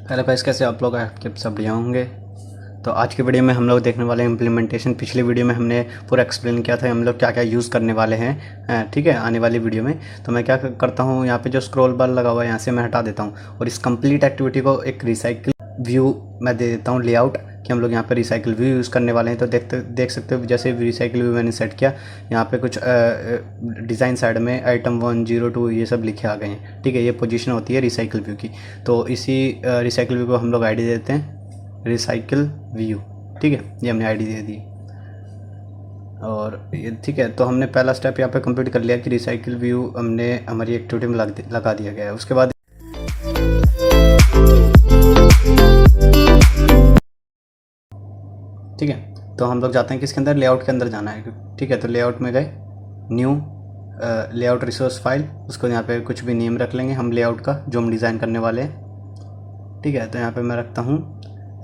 Hello guys, कैसे आप लोग आपके सब बढ़िया होंगे। तो आज की वीडियो में हम लोग देखने वाले हैं इम्प्लीमेंटेशन। पिछली वीडियो में हमने पूरा एक्सप्लेन किया था हम लोग क्या क्या यूज़ करने वाले हैं, ठीक है। आने वाली वीडियो में तो मैं क्या करता हूँ, यहाँ पे जो स्क्रॉल बार लगा हुआ है यहाँ से मैं हटा देता हूँ और इस कंप्लीट एक्टिविटी को एक रिसाइकिल व्यू मैं दे देता हूँ लेआउट कि हम लोग यहाँ पे रिसाइकिल व्यू यूज़ करने वाले हैं। तो देख सकते हो जैसे रिसाइकिल व्यू मैंने सेट किया, यहाँ पे कुछ डिज़ाइन साइड में आइटम 102 ये सब लिखे आ गए हैं, ठीक है। ये पोजीशन होती है रिसाइकिल व्यू की। तो इसी रिसाइकिल व्यू को हम लोग आईडी देते हैं रिसाइकिल व्यू, ठीक है। ये हमने आईडी दे दी और ये ठीक है। तो हमने पहला स्टेप यहाँ पे कंप्लीट कर लिया कि रिसाइकिल व्यू हमने हमारी एक्टिविटी में लगा दिया गया है। उसके बाद ठीक है, तो हम लोग जाते हैं किसके अंदर, लेआउट के अंदर जाना है, ठीक है। तो लेआउट में गए, न्यू लेआउट रिसोर्स फाइल, उसको यहाँ पे कुछ भी नेम रख लेंगे हम लेआउट का जो हम डिज़ाइन करने वाले हैं, ठीक है। तो यहाँ पे मैं रखता हूँ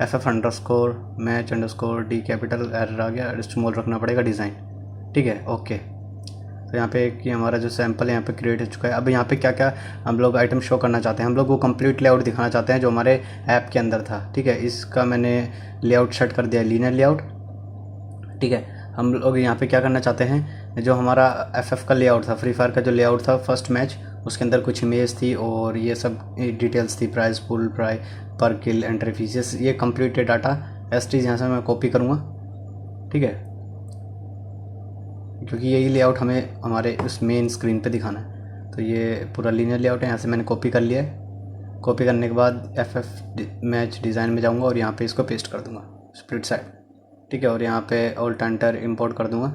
FF_ match _ D capital, error आ गया, स्मॉल रखना पड़ेगा डिज़ाइन, ठीक है, ओके। तो यहाँ पे कि हमारा जो सैम्पल है यहाँ पे क्रिएट हो चुका है। अब यहाँ पे क्या क्या हम लोग आइटम शो करना चाहते हैं, हम लोग वो कंप्लीट लेआउट दिखाना चाहते हैं जो हमारे ऐप के अंदर था, ठीक है। इसका मैंने लेआउट सेट कर दिया लीनियर लेआउट, ठीक है। हम लोग यहाँ पे क्या करना चाहते हैं, जो हमारा FF का लेआउट था, फ्री फायर का जो लेआउट था फर्स्ट मैच, उसके अंदर कुछ इमेज थी और ये सब डिटेल्स थी, प्राइस पूल, प्राइस पर किल, एंट्री फीसेस, ये कंप्लीटेड डाटा ST यहाँ से मैं कॉपी करूँगा, ठीक है, क्योंकि यही लेआउट हमें हमारे उस मेन स्क्रीन पे दिखाना है। तो ये पूरा लीनियर लेआउट है, यहाँ से मैंने कॉपी कर लिया है। कॉपी करने के बाद FF मैच डिज़ाइन में जाऊँगा और यहाँ पे इसको पेस्ट कर दूँगा स्प्लिट साइड, ठीक है। और यहाँ पे ऑल्टरनेटर इंपोर्ट कर दूँगा,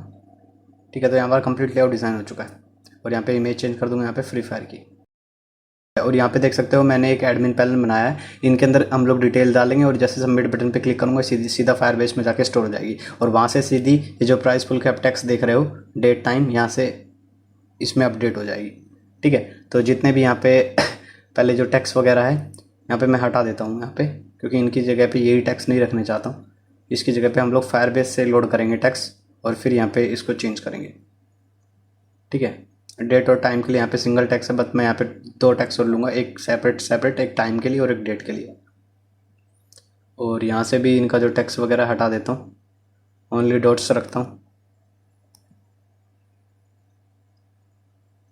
ठीक है। तो यहाँ पर कंप्लीट लेआउट डिज़ाइन हो चुका है और यहाँ पे इमेज चेंज कर दूँगा यहाँ पे फ्री फायर की। और यहाँ पे देख सकते हो मैंने एक एडमिन पैनल बनाया है, इनके अंदर हम लोग डिटेल डालेंगे और जैसे सबमिट बटन पे क्लिक करूँगा सीधा फायरबेस में जाके स्टोर हो जाएगी और वहाँ से सीधी ये जो प्राइस पुल के आप टेक्स्ट देख रहे हो, डेट टाइम, यहाँ से इसमें अपडेट हो जाएगी, ठीक है। तो जितने भी यहाँ पे पहले जो टैक्स वगैरह है यहाँ पे मैं हटा देता हूँ यहाँ पे, क्योंकि इनकी जगह पे यही टैक्स नहीं रखने चाहता हूँ। इसकी जगह पे हम लोग फायरबेस से लोड करेंगे टैक्स और फिर यहाँ पे इसको चेंज करेंगे, ठीक है। डेट और टाइम के लिए यहाँ पे सिंगल टैक्स है, बट मैं यहाँ पे 2 टैक्स और लूँगा, एक सेपरेट एक टाइम के लिए और एक डेट के लिए। और यहाँ से भी इनका जो टैक्स वगैरह हटा देता हूँ, ओनली डॉट्स रखता हूँ।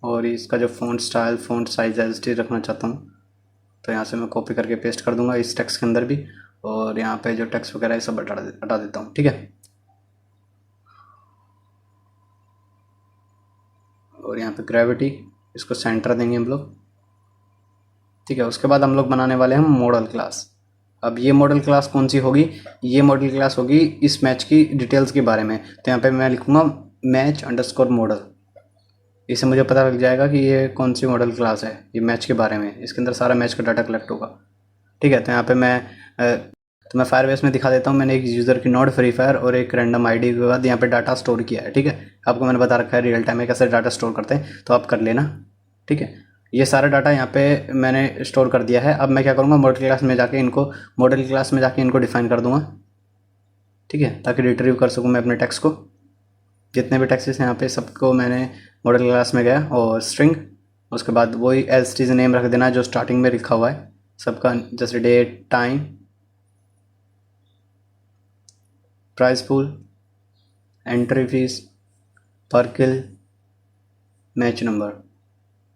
और इसका जो font style, font size ST रखना चाहता हूँ, तो यहाँ से मैं कॉपी करके पेस्ट कर दूँगा इस टेक्स्ट के अंदर भी। और यहाँ पे जो टेक्स्ट वगैरह है सब हटा देता हूँ, ठीक है। और यहाँ पे ग्रेविटी, इसको सेंटर देंगे हम लोग, ठीक है। उसके बाद हम लोग बनाने वाले हैं मॉडल क्लास। अब ये मॉडल क्लास कौन सी होगी, ये मॉडल क्लास होगी इस मैच की डिटेल्स के बारे में। तो यहाँ पे मैं लिखूँगा मैच_ मॉडल, इससे मुझे पता लग जाएगा कि ये कौन सी मॉडल क्लास है, ये मैच के बारे में, इसके अंदर सारा मैच का डाटा कलेक्ट होगा, ठीक है। तो यहाँ पे मैं फायरबेस में दिखा देता हूँ, मैंने एक यूज़र की नोड फ्री फायर और एक रैंडम आईडी के बाद यहाँ पे डाटा स्टोर किया है, ठीक है। आपको मैंने बता रखा है रियल टाइम में कैसे डाटा स्टोर करते हैं, तो आप कर लेना, ठीक है। ये सारा डाटा यहाँ पे मैंने स्टोर कर दिया है। अब मैं क्या करूँगा, मॉडल क्लास में जाके इनको डिफाइन कर दूँगा, ठीक है, ताकि रिट्रीव कर सकूँ मैं अपने टेक्स्ट को। जितने भी टेक्स्ट हैं यहाँ पे सबको मैंने मॉडल क्लास में गया और स्ट्रिंग, उसके बाद वही ST नेम रख देना जो स्टार्टिंग में लिखा हुआ है सबका, जैसे date, time, price pool, entry fees, पर किल, मैच नंबर।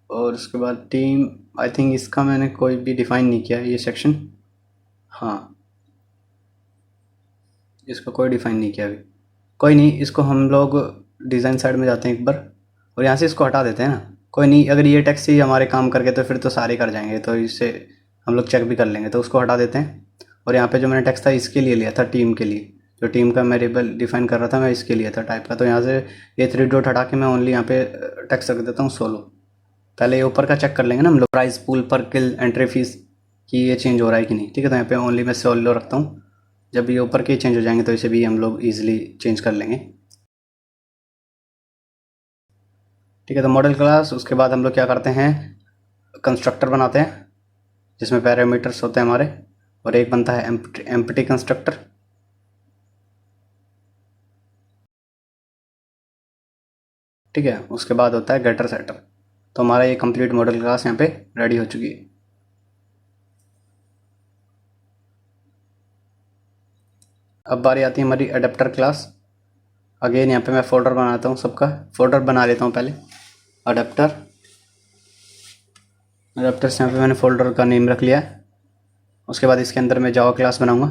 और उसके बाद टीम, आई थिंक इसका मैंने कोई भी डिफ़ाइन नहीं किया है ये सेक्शन, हाँ इसका कोई डिफ़ाइन नहीं किया अभी, कोई नहीं। इसको हम लोग डिज़ाइन साइड में जाते हैं एक बार और यहाँ से इसको हटा देते हैं ना, कोई नहीं। अगर ये टेक्स्ट ही हमारे काम कर गए तो फिर तो सारे कर जाएंगे, तो इससे हम लोग चेक भी कर लेंगे, तो उसको हटा देते हैं। और यहाँ पे जो मैंने टेक्स्ट था इसके लिए लिया था, टीम के लिए, जो टीम का मैं वेरिएबल डिफाइन कर रहा था मैं इसके लिए था टाइप का। तो यहाँ से ये 3 डॉट हटा के मैं ओनली यहाँ पे टेक्स्ट रख देता हूँ 16। पहले ये ऊपर का चेक कर लेंगे ना हम लोग, प्राइस पूल, पर किल, एंट्री फीस कि ये चेंज हो रहा है कि नहीं, ठीक है। तो यहाँ पे ओनली मैं 16 रखता हूँ। जब ये ऊपर के चेंज हो जाएंगे तो इसे भी हम लोग ईजिली चेंज कर लेंगे, ठीक है। तो मॉडल क्लास, उसके बाद हम लोग क्या करते हैं, कंस्ट्रक्टर बनाते हैं जिसमें पैरामीटर्स होते हैं हमारे, और एक बनता है एम्प्टी कंस्ट्रक्टर, ठीक है। उसके बाद होता है गेटर सेटर। तो हमारा ये कंप्लीट मॉडल क्लास यहाँ पे रेडी हो चुकी है। अब बारी आती है हमारी अडेप्टर क्लास। अगेन यहाँ पे मैं फ़ोल्डर बनाता हूँ, सबका फ़ोल्डर बना लेता हूँ पहले। अडेप्टर से यहाँ पे मैंने फ़ोल्डर का नेम रख लिया है। उसके बाद इसके अंदर मैं जावा क्लास बनाऊँगा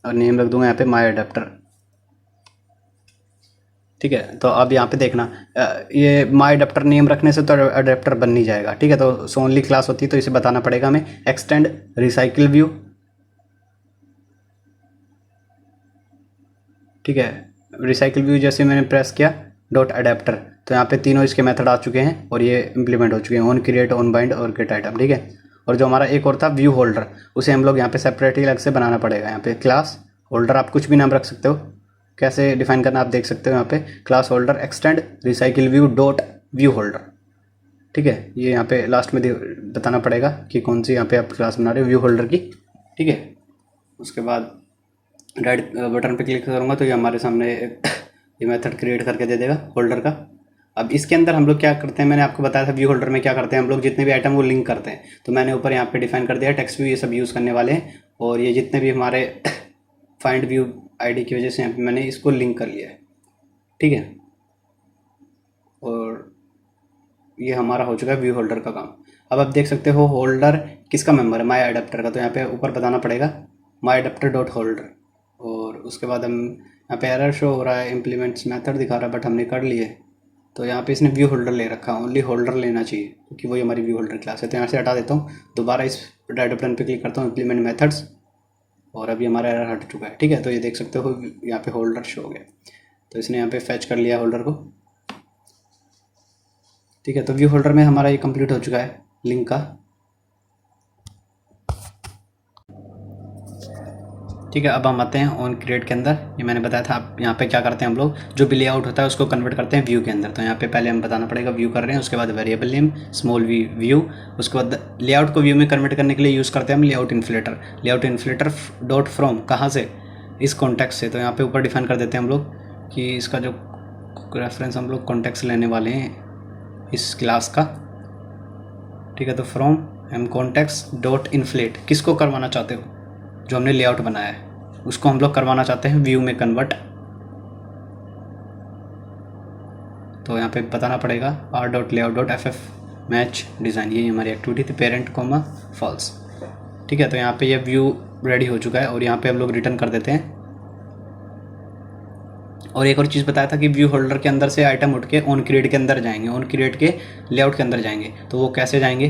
और नेम रख दूँगा यहाँ पे माई अडेप्टर। ठीक है, तो अब यहाँ पे देखना, ये माई अडेप्टर नेम रखने से तो अडेप्टर बन नहीं जाएगा। ठीक है, तो सो ओनली क्लास होती है, तो इसे बताना पड़ेगा हमें एक्सटेंड रिसाइकिल व्यू। ठीक है, रिसाइकिल व्यू जैसे मैंने प्रेस किया डॉट अडेप्टर, तो यहाँ पे तीनों इसके मेथड आ चुके हैं और ये इंप्लीमेंट हो चुके हैं, ऑन क्रिएट, ऑन बाइंड और गेट आइटम। ठीक है, और जो हमारा एक और था व्यू होल्डर, उसे हम लोग यहाँ पे सेपरेटली अलग से बनाना पड़ेगा। यहाँ पे क्लास होल्डर आप कुछ भी नाम रख सकते हो, कैसे डिफाइन करना आप देख सकते हो। यहाँ पे class holder extend recycle view dot view holder. ठीक है, ये यहाँ पे लास्ट में बताना पड़ेगा कि कौन सी यहाँ पे आप क्लास बना रहे हो व्यू होल्डर की। ठीक है, उसके बाद राइट बटन पे क्लिक करूँगा तो ये हमारे सामने ये मेथड क्रिएट करके दे देगा होल्डर का। अब इसके अंदर हम लोग क्या करते हैं, मैंने आपको बताया था व्यू होल्डर में क्या करते हैं हम लोग, जितने भी आइटम वो लिंक करते हैं। तो मैंने ऊपर यहाँ पे डिफाइन कर दिया टेक्स्ट व्यू, ये सब यूज़ करने वाले हैं। और ये जितने भी हमारे फाइंड व्यू आईडी की वजह से यहाँ पे मैंने इसको लिंक कर लिया है। ठीक है, और ये हमारा हो चुका है व्यू होल्डर का काम। अब आप देख सकते हो होल्डर किसका मेंबर है, माई अडेप्टर का। तो यहाँ पे ऊपर बताना पड़ेगा माई अडेप्टर डॉट होल्डर। और उसके बाद हम यहाँ पे एरर शो हो रहा है, इम्प्लीमेंट्स मेथड दिखा रहा है, बट हमने कर लिए। तो यहाँ पे इसने व्यू होल्डर ले रखा है, ओनली होल्डर लेना चाहिए क्योंकि वही हमारी व्यू होल्डर क्लास है। तो यहाँ से हटा देता हूँ, दोबारा इस राइट बटन पे क्लिक करता हूँ, इम्प्लीमेंट मेथड्स, और अभी हमारा एरर हट चुका है। ठीक है, तो ये देख सकते हो यहाँ पे होल्डर शो हो गया, तो इसने यहाँ पे फैच कर लिया होल्डर को। ठीक है, तो व्यू होल्डर में हमारा ये कंप्लीट हो चुका है लिंक का। ठीक है, अब हम आते हैं ऑन क्रिएट के अंदर। ये मैंने बताया था, आप यहाँ पे क्या करते हैं हम लोग, जो भी लेआउट होता है उसको कन्वर्ट करते हैं व्यू के अंदर। तो यहाँ पे पहले हम बताना पड़ेगा व्यू कर रहे हैं, उसके बाद वेरिएबल नेम स्मॉल व्यू, उसके बाद लेआउट को व्यू में कन्वर्ट करने के लिए यूज़ करते हैं हम लेआउट इन्फ्लेटर डॉट फ्रॉम, कहाँ से, इस कॉन्टेक्स्ट से। तो यहाँ पे ऊपर डिफाइन कर देते हैं हम लोग कि इसका जो रेफरेंस हम लोग कॉन्टेक्स्ट लेने वाले हैं इस क्लास का। ठीक है, तो from M context dot inflate, किसको करवाना चाहते हो, जो हमने लेआउट बनाया है उसको हम लोग करवाना चाहते हैं व्यू में कन्वर्ट। तो यहाँ पे बताना पड़ेगा R dot layout dot F F match design, ये हमारी एक्टिविटी थी, पेरेंट कोमा फॉल्स। ठीक है, तो यहाँ पे ये व्यू रेडी हो चुका है और यहाँ पे हम लोग रिटर्न कर देते हैं। और एक और चीज़ बताया था कि व्यू होल्डर के अंदर से आइटम उठ के ऑन क्रिएट के अंदर जाएंगे, ऑन क्रिएट के लेआउट के अंदर जाएंगे। तो वो कैसे जाएंगे,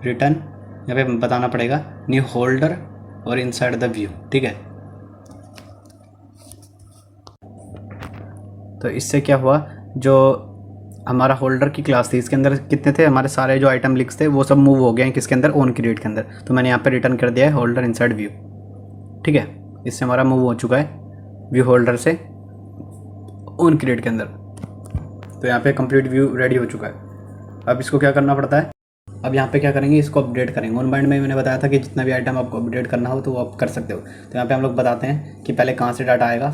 रिटर्न यहाँ पे बताना पड़ेगा न्यू होल्डर और इनसाइड द व्यू। ठीक है, तो इससे क्या हुआ, जो हमारा होल्डर की क्लास थी इसके अंदर कितने थे, हमारे सारे जो आइटम लिंक्स थे वो सब मूव हो गए हैं किसके अंदर, ऑन क्रिएट के अंदर। तो मैंने यहाँ पे रिटर्न कर दिया है होल्डर इनसाइड व्यू। ठीक है, इससे हमारा मूव हो चुका है व्यू होल्डर से ऑन क्रिएट के अंदर। तो यहाँ पे कंप्लीट व्यू रेडी हो चुका है। अब इसको क्या करना पड़ता है, अब यहाँ पे क्या करेंगे, इसको अपडेट करेंगे। ऑन बाइंड में मैंने बताया था कि जितना भी आइटम आपको अपडेट करना हो तो वो आप कर सकते हो। तो यहाँ पे हम लोग बताते हैं कि पहले कहाँ से डाटा आएगा।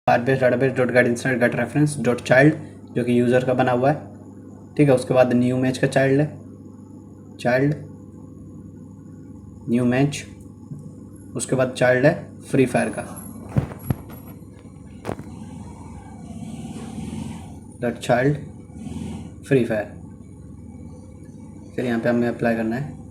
Firebase database dot get instant get reference dot child, जो कि यूज़र का बना हुआ है। ठीक है, उसके बाद न्यू मैच का चाइल्ड है, चाइल्ड न्यू मैच, उसके बाद चाइल्ड है फ्री फायर का डॉट चाइल्ड फ्री फायर। फिर यहाँ पे हमें अप्लाई करना है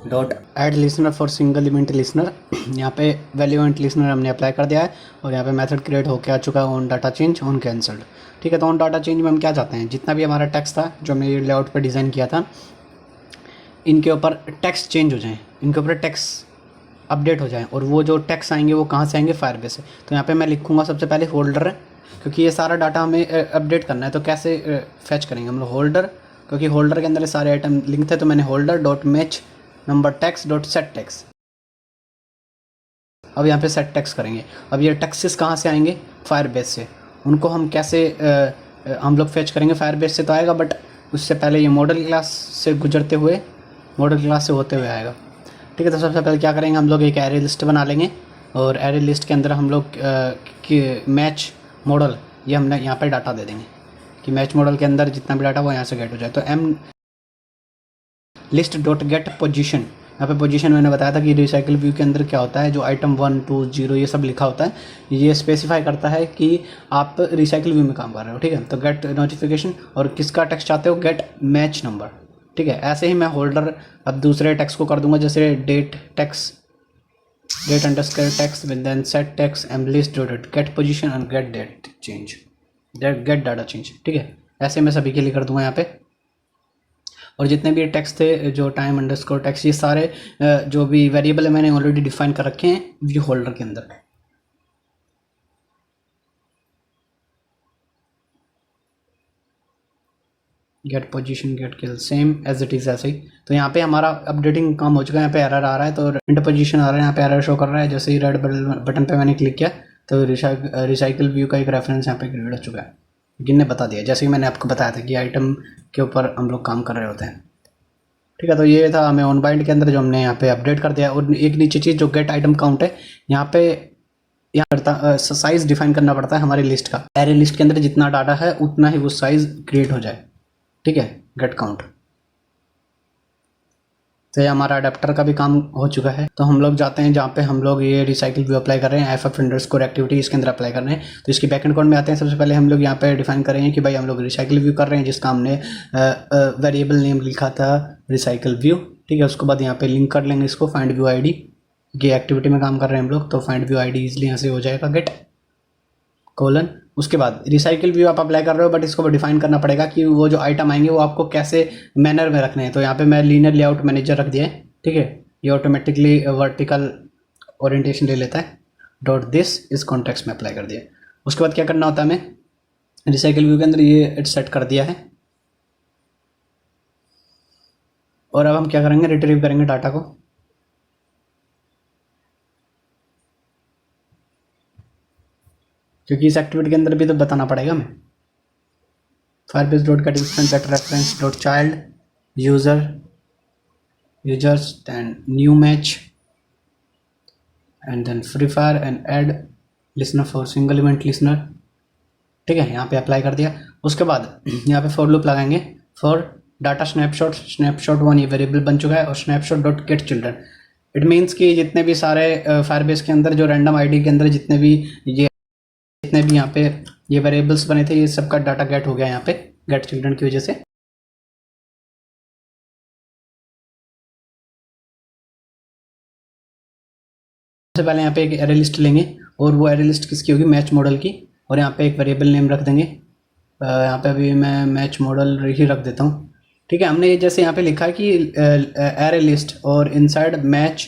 dot add listener for single event listener. यहाँ पे वैल्यू इवेंट लिसनर हमने अप्लाई कर दिया है और यहाँ पे मेथड क्रिएट होकर आ चुका है on data change on cancelled. ठीक है, तो ऑन डाटा चेंज में हम क्या चाहते हैं, जितना भी हमारा टेक्स्ट था जो हमने लेआउट पर डिज़ाइन किया था, इनके ऊपर टेक्स्ट चेंज हो जाए, इनके ऊपर टेक्स्ट अपडेट हो जाए। और वो जो टेक्स्ट आएंगे वो कहाँ से आएंगे, फायरबेस से। तो यहाँ पे मैं लिखूँगा सबसे पहले होल्डर है, क्योंकि ये सारा डाटा हमें अपडेट करना है। तो कैसे फैच करेंगे हम लोग, होल्डर, क्योंकि होल्डर के अंदर सारे आइटम लिंक थे। तो मैंने holder dot match number text dot set text, अब यहाँ पे सेट टेक्स्ट करेंगे। अब ये टेक्सेस कहाँ से आएंगे, फायरबेस से। उनको हम कैसे हम लोग फैच करेंगे, फायरबेस से तो आएगा, बट उससे पहले ये मॉडल क्लास से गुजरते हुए मॉडल क्लास से होते हुए आएगा। ठीक है, तो सबसे पहले क्या करेंगे, हम लोग एक एरे लिस्ट बना लेंगे और एरे लिस्ट के अंदर हम लोग मैच मॉडल ये हमने यहाँ पे डाटा दे देंगे कि मैच मॉडल के अंदर जितना भी डाटा वो यहाँ से गेट हो जाए। तो M list dot get position, यहाँ पे पोजीशन मैंने बताया था कि रिसाइकल व्यू के अंदर क्या होता है, जो आइटम 1 2 0 ये सब लिखा होता है, ये स्पेसिफाई करता है कि आप रिसाइकल व्यू में काम कर रहे हो। ठीक है, तो गेट नोटिफिकेशन और किसका टेक्स्ट चाहते हो, गेट मैच नंबर। ठीक है, ऐसे ही मैं होल्डर अब दूसरे टेक्स्ट को कर दूंगा, जैसे date text, date underscore text with then set text M list dot get position and get date change, get data change. ठीक है, ऐसे मैं सभी के लिए कर दूंगा यहाँ पे। और जितने भी टेक्स्ट थे, जो टाइम अंडरस्कोर टेक्स्ट, ये सारे जो भी वेरिएबल है मैंने ऑलरेडी डिफाइन कर रखे हैं व्यू होल्डर के अंदर। Get position get kill same as it is ऐसे ही। तो यहाँ पे हमारा अपडेटिंग काम हो चुका है, यहाँ पे एरर आ रहा है, तो इंटर पोजीशन आ रहा है, यहाँ पे एरर शो कर रहा है। जैसे ही रेड बटन पे मैंने क्लिक किया तो रिसाइकल व्यू का एक रेफरेंस यहाँ पे क्रिएट हो चुका है, गिन ने बता दिया, जैसे कि मैंने आपको बताया था कि आइटम के ऊपर हम लोग काम कर रहे होते हैं। ठीक है, तो ये था हमें ऑन बाइंड के अंदर जो हमने यहाँ पे अपडेट कर दिया। और एक नीचे चीज़ जो गेट आइटम काउंट है, यहाँ पे करता साइज़ डिफाइन करना पड़ता है हमारी लिस्ट का। एरे लिस्ट के अंदर जितना डाटा है उतना ही वो साइज़ क्रिएट हो जाए। ठीक है, गेट काउंट। तो ये हमारा अडेप्टर का भी काम हो चुका है। तो हम लोग जाते हैं जहाँ पे हम लोग ये रिसाइकल व्यू अप्लाई कर रहे हैं, एफ अंडरस्कोर एक्टिविटी इसके अंदर अप्लाई कर रहे हैं। तो इसकी बैकएंड कोड में आते हैं। सबसे पहले हम लोग यहाँ पे डिफाइन करेंगे कि भाई हम लोग रिसाइकल व्यू कर रहे हैं, जिसका हमने वेरिएबल नेम लिखा था रिसाइकल व्यू। ठीक है, उसके बाद यहाँ पे लिंक कर लेंगे इसको फाइंड व्यू आई डी, ये एक्टिविटी में काम कर रहे हैं हम लोग, तो find view I D easily यहाँ से हो जाएगा गेट कोलन। उसके बाद रिसाइकल व्यू आप अप्लाई कर रहे हो, बट इसको डिफाइन करना पड़ेगा कि वो जो आइटम आएंगे वो आपको कैसे मैनर में रखने हैं। तो यहाँ पे मैं लीनियर लेआउट मैनेजर रख दिया है। ठीक है, ये ऑटोमेटिकली वर्टिकल ओरिएंटेशन ले लेता है। डॉट दिस इस कॉन्टेक्स्ट में अप्लाई कर दिया। उसके बाद क्या करना होता है, हमें रिसाइकल व्यू के अंदर ये सेट कर दिया है। और अब हम क्या करेंगे, रिट्रीव करेंगे डाटा को। क्योंकि इस एक्टिविटी के अंदर भी तो बताना पड़ेगा हमें। Firebase dot get instance get reference dot child users then new match and then Free Fire and add listener for single event listener. ठीक है, यहाँ पे अप्लाई कर दिया। उसके बाद यहाँ पे फॉर लूप लगाएंगे फॉर डाटा स्नैपशॉट 1 ये वेरिएबल बन चुका है। और snapshot dot gate children, it means कि जितने भी सारे फायरबेस के अंदर जो रैंडम आईडी के अंदर जितने भी यहाँ पे ये वेरिएबल्स बने थे, ये सबका डाटा गेट हो गया यहाँ पे गेट चिल्ड्रन की वजह से। सबसे पहले यहाँ पे एक एरे लिस्ट लेंगे और वो एरे लिस्ट किसकी होगी, मैच मॉडल की। और यहाँ पे एक वेरिएबल नेम रख देंगे। यहाँ पे अभी मैं मैच मॉडल ही रख देता हूँ। ठीक है, हमने ये जैसे यहाँ पे लिखा है कि एरे लिस्ट और इनसाइड मैच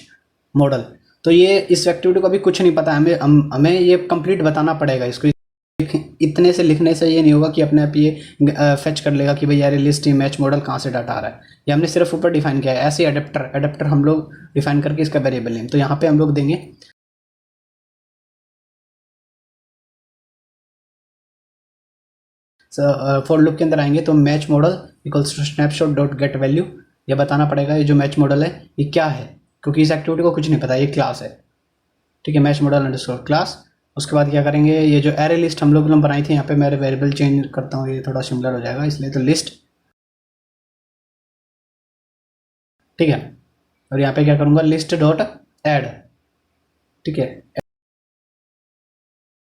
मॉडल, तो ये इस एक्टिविटी को अभी कुछ नहीं पता हमें ये कंप्लीट बताना पड़ेगा इसको। इतने से लिखने से ये नहीं होगा कि अपने आप ये फेच कर लेगा कि भाई एरे लिस्ट मैच मॉडल कहाँ से डाटा आ रहा है। ये हमने सिर्फ ऊपर डिफाइन किया है। ऐसे एडेप्टर हम लोग डिफाइन करके इसका वेरिएबल नेम, तो यहाँ पे हम लोग देंगे फॉर लूप के अंदर आएंगे तो match model equals to snapshot dot get value. ये बताना पड़ेगा ये जो मैच मॉडल है ये क्या है, क्योंकि इस एक्टिविटी को कुछ नहीं पता, ये क्लास है। ठीक है, मैच मॉडल अंडरस्कोर क्लास। उसके बाद क्या करेंगे, ये जो एरे लिस्ट हम लोग बनाई थी, यहाँ पे मैं वेरिएबल चेंज करता हूँ, ये थोड़ा सिमिलर हो जाएगा इसलिए, तो लिस्ट। ठीक है, और यहाँ पे क्या करूँगा, लिस्ट डॉट ऐड। ठीक है,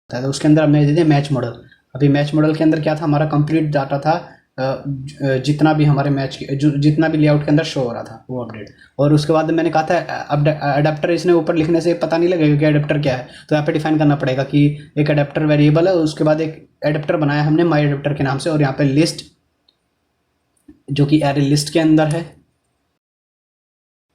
तो उसके अंदर हमने दे दिया मैच मॉडल। अभी मैच मॉडल के अंदर क्या था, हमारा कंप्लीट डाटा था, जितना भी हमारे मैच जितना भी लेआउट के अंदर शो हो रहा था वो अपडेट। और उसके बाद मैंने कहा था अडेप्टर, इसने ऊपर लिखने से पता नहीं लगेगा कि अडेप्टर क्या है, तो यहाँ पे डिफाइन करना पड़ेगा कि एक अडेप्टर वेरिएबल है। उसके बाद एक अडेप्टर बनाया हमने माई अडेप्टर के नाम से, और यहाँ पे लिस्ट जो कि एरे लिस्ट के अंदर है।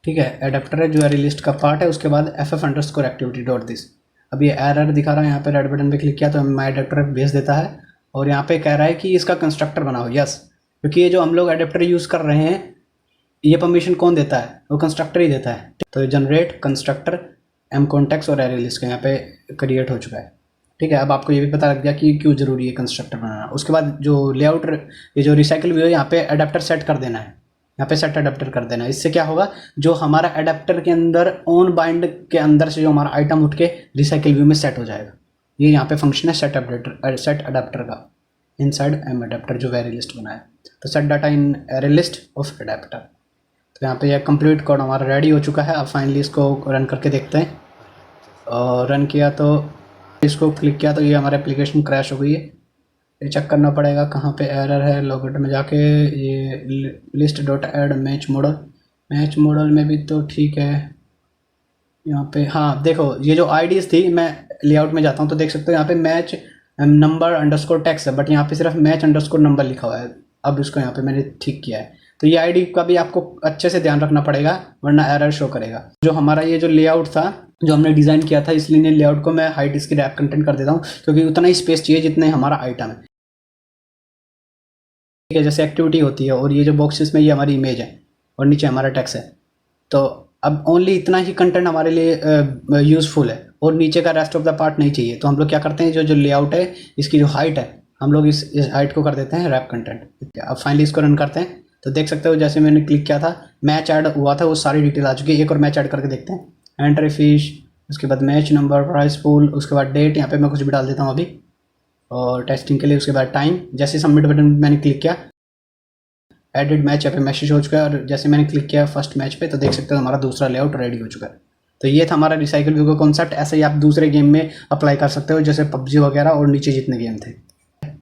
ठीक है, अडेप्टर है जो एरे लिस्ट का पार्ट है। उसके बाद F underscore activity dot this. अब ये एरर दिखा रहा है, यहाँ पे रेड बटन पे क्लिक किया तो माई अडेप्टर भेज देता है। और यहाँ पे कह रहा है कि इसका कंस्ट्रक्टर बनाओ। यस, क्योंकि ये जो हम लोग अडेप्टर यूज़ कर रहे हैं ये परमिशन कौन देता है, वो कंस्ट्रक्टर ही देता है। तो जनरेट कंस्ट्रक्टर एम कॉन्टेक्स्ट और एरे लिस्ट का यहाँ पे क्रिएट हो चुका है। ठीक है, अब आपको ये भी पता लग गया कि क्यों जरूरी है कंस्ट्रक्टर बनाना। उसके बाद जो लेआउट, ये जो रिसाइकल व्यू है, यहाँ पे अडेप्टर सेट कर देना है। यहाँ पे सेट अडेप्टर कर देना। इससे क्या होगा, जो हमारा अडेप्टर के अंदर ऑन बाइंड के अंदर से जो हमारा आइटम उठ के रिसाइकिल व्यू में सेट हो जाएगा। ये यहाँ पे फंक्शन है सेट अडेप्टर का इनसाइड एम अडेप्टर जो वेरी लिस्ट बनाया। तो set data in array list of adapter. तो यहाँ पे यह कंप्लीट कोड हमारा रेडी हो चुका है। अब फाइनली इसको रन करके देखते हैं। और रन किया तो इसको क्लिक किया तो ये हमारा एप्लीकेशन क्रैश हो गई है। ये चेक करना पड़ेगा कहाँ पे एरर है। लॉगिट में जाके ये list dot add match model में भी तो ठीक है। यहाँ पे हाँ देखो, ये जो आईडीज थी, मैं लेआउट में जाता हूँ तो देख सकते हो यहाँ पे मैच नंबर अंडरस्कोर टेक्स्ट है, बट यहाँ पे सिर्फ मैच अंडरस्कोर नंबर लिखा हुआ है। अब इसको यहाँ पे मैंने ठीक किया है। तो ये आईडी का भी आपको अच्छे से ध्यान रखना पड़ेगा, वरना एरर शो करेगा। जो हमारा ये जो लेआउट था जो हमने डिज़ाइन किया था, इसलिए लेआउट को मैं हाइट इसकी रैप कंटेंट कर देता हूँ, क्योंकि उतना ही स्पेस चाहिए जितना ही हमारा आइटम है। ठीक है, जैसे एक्टिविटी होती है और ये जो बॉक्सेस में ये हमारी इमेज है और नीचे हमारा टेक्स्ट है। तो अब ओनली इतना ही कंटेंट हमारे लिए यूज़फुल है और नीचे का रेस्ट ऑफ द पार्ट नहीं चाहिए। तो हम लोग क्या करते हैं, जो लेआउट है इसकी जो हाइट है, हम लोग इस हाइट को कर देते हैं रैप कंटेंट। अब फाइनली इसको रन करते हैं तो देख सकते हो जैसे मैंने क्लिक किया था मैच ऐड हुआ था, वो सारी डिटेल आ चुकी है। एक और मैच ऐड करके देखते हैं। एंट्री फिश, उसके बाद मैच नंबर, प्राइस पूल, उसके बाद डेट, यहाँ पे मैं कुछ भी डाल देता हूँ अभी और टेस्टिंग के लिए। उसके बाद टाइम, जैसे सबमिट बटन मैंने क्लिक किया एडिट मैच यहाँ पे मैसेज हो चुका है। और जैसे मैंने क्लिक किया फर्स्ट मैच पे तो देख सकते हो हमारा दूसरा लेआउट रेडी हो चुका है। तो ये था हमारा रिसाइकल व्यू का कॉन्सेप्ट। ऐसे ही आप दूसरे गेम में अप्लाई कर सकते हो, जैसे पबजी वगैरह और नीचे जितने गेम थे।